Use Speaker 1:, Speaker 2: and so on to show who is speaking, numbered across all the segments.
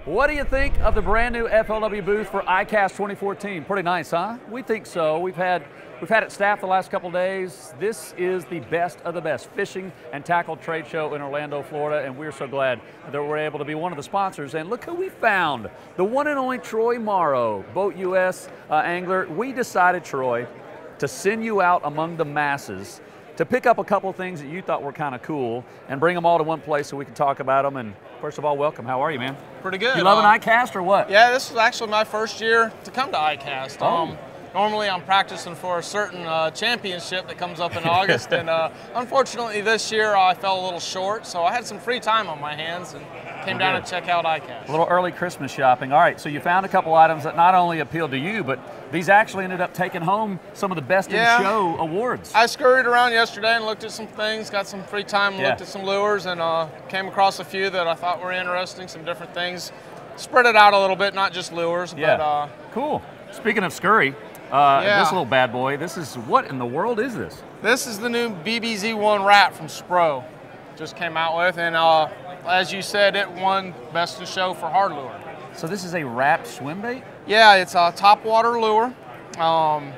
Speaker 1: What do you think of the brand new FLW booth for ICAST 2014? Pretty nice, huh? We think so. We've had it staffed the last couple days. This is the best of the best fishing and tackle trade show in Orlando, Florida, and we're so glad that we're able to be one of the sponsors. And look who we found, the one and only Troy Morrow, Boat US angler. We decided, Troy, to send you out among the masses to pick up a couple things that you thought were kind of cool and bring them all to one place so we can talk about them. And first of all, welcome. How are you, man?
Speaker 2: Pretty good.
Speaker 1: You loving ICAST or what?
Speaker 2: Yeah, this is actually my first year to come to ICAST.
Speaker 1: Oh.
Speaker 2: Normally I'm practicing for a certain championship that comes up in August, and unfortunately this year I fell a little short, so I had some free time on my hands and came down to check out ICAST.
Speaker 1: A little early Christmas shopping. All right, so you found a couple items that not only appealed to you, but these actually ended up taking home some of the best in show awards.
Speaker 2: I scurried around yesterday and looked at some things, got some free time and looked at some lures, and came across a few that I thought were interesting, some different things. Spread it out a little bit, not just lures. But,
Speaker 1: cool. Speaking of scurry, this little bad boy, this is, what in the world is this?
Speaker 2: This is the new BBZ1 Rat from Spro. Just came out with, and as you said, it won Best in Show for hard lure.
Speaker 1: So this is a wrapped swim bait?
Speaker 2: Yeah, it's a top water lure. Of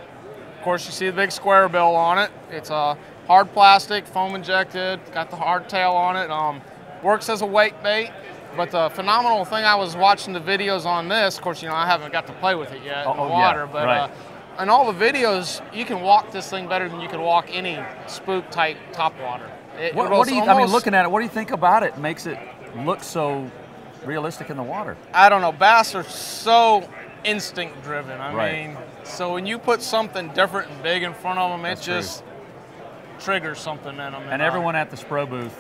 Speaker 2: course, you see the big square bill on it. It's a hard plastic, foam injected, got the hard tail on it. Works as a wake bait. But the phenomenal thing, I was watching the videos on this, of course, you know, I haven't got to play with it yet in the water, but in all the videos, you can walk this thing better than you can walk any spook type top water.
Speaker 1: What do you, I mean, looking at it, what do you think about it makes it look so realistic in the water?
Speaker 2: I don't know, bass are so instinct driven. I mean, so when you put something different and big in front of them, it just triggers something in them.
Speaker 1: And everyone at the Spro booth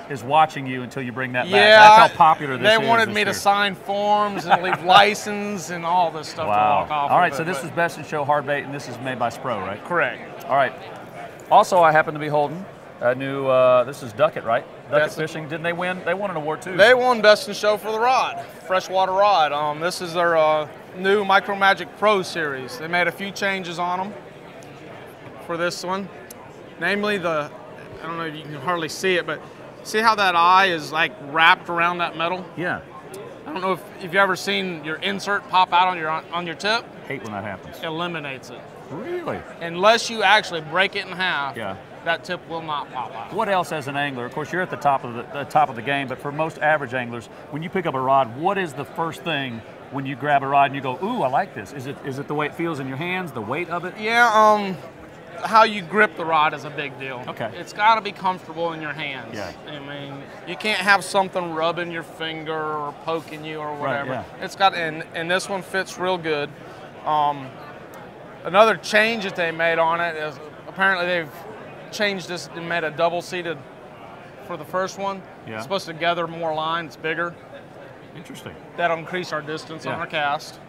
Speaker 1: is watching you until you bring that back.
Speaker 2: Yeah,
Speaker 1: that's how popular this is.
Speaker 2: They wanted me to sign forms and leave license and all this stuff to walk off.
Speaker 1: All right, so this is Best in Show hard bait, and this is made by Spro, right?
Speaker 2: Correct.
Speaker 1: All right. Also, I happen to be holding a new, this is Ducket, right? Ducket Fishing. Didn't they win? They won an award too.
Speaker 2: They won Best in Show for the rod, freshwater rod. This is their new Micro Magic Pro series. They made a few changes on them for this one. Namely, I don't know if you can hardly see it, but see how that eye is like wrapped around that metal?
Speaker 1: Yeah.
Speaker 2: I don't know if you've ever seen your insert pop out on your tip.
Speaker 1: Hate when that happens.
Speaker 2: Eliminates it.
Speaker 1: Really?
Speaker 2: Unless you actually break it in half. Yeah. That tip will not pop out.
Speaker 1: What else as an angler? Of course, you're at the top of the game, but for most average anglers, when you pick up a rod, what is the first thing when you grab a rod and you go, ooh, I like this? Is it the way it feels in your hands, the weight of it?
Speaker 2: Yeah, how you grip the rod is a big deal.
Speaker 1: Okay.
Speaker 2: It's got to be comfortable in your hands.
Speaker 1: Yeah.
Speaker 2: I mean, you can't have something rubbing your finger or poking you or whatever.
Speaker 1: Right, yeah.
Speaker 2: It's got, and this one fits real good. Another change that they made on it is apparently they've changed this and made a double seated for the first one.
Speaker 1: Yeah.
Speaker 2: It's supposed to gather more line. It's bigger.
Speaker 1: Interesting.
Speaker 2: That'll increase our distance on our cast.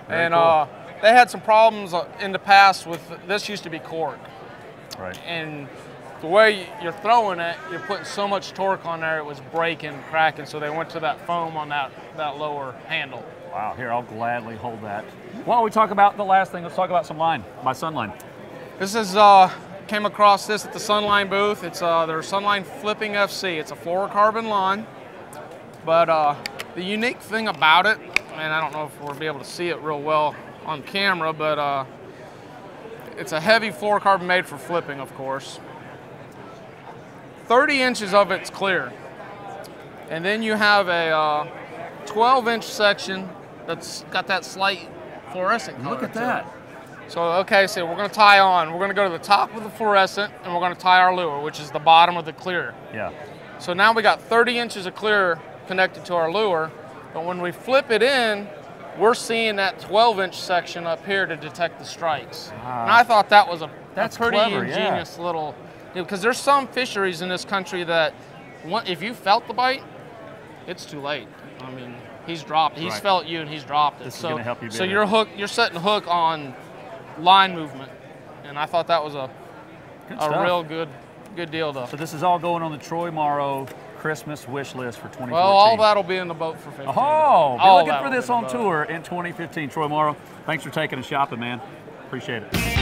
Speaker 1: Very cool.
Speaker 2: They had some problems in the past with, this used to be cork.
Speaker 1: Right.
Speaker 2: And the way you're throwing it, you're putting so much torque on there, it was breaking, cracking, so they went to that foam on that lower handle.
Speaker 1: Wow, here, I'll gladly hold that. While we talk about the last thing, let's talk about some line, by Sunline.
Speaker 2: This is, came across this at the Sunline booth. It's their Sunline Flipping FC. It's a fluorocarbon line, but the unique thing about it, and I don't know if we'll be able to see it real well on camera, but it's a heavy fluorocarbon made for flipping, of course. 30 inches of it's clear. And then you have a 12-inch section that's got that slight fluorescent color.
Speaker 1: Look at that.
Speaker 2: So, okay, so we're gonna tie on. We're gonna go to the top of the fluorescent and we're gonna tie our lure, which is the bottom of the clear.
Speaker 1: Yeah.
Speaker 2: So now we got 30 inches of clear connected to our lure, but when we flip it in, we're seeing that 12-inch section up here to detect the strikes. And I thought that was a pretty ingenious little, because there's some fisheries in this country that, if you felt the bite, it's too late. I mean, he's dropped. He's felt you and he's dropped it.
Speaker 1: This is going to help you.
Speaker 2: So you're setting hook on line movement, and I thought that was a real good deal though.
Speaker 1: So this is all going on the Troy Morrow Christmas wish list for 2014.
Speaker 2: Well, all that'll be in the boat for 15.
Speaker 1: Oh, be looking for this on tour in 2015. Troy Morrow, thanks for taking us shopping, man. Appreciate it.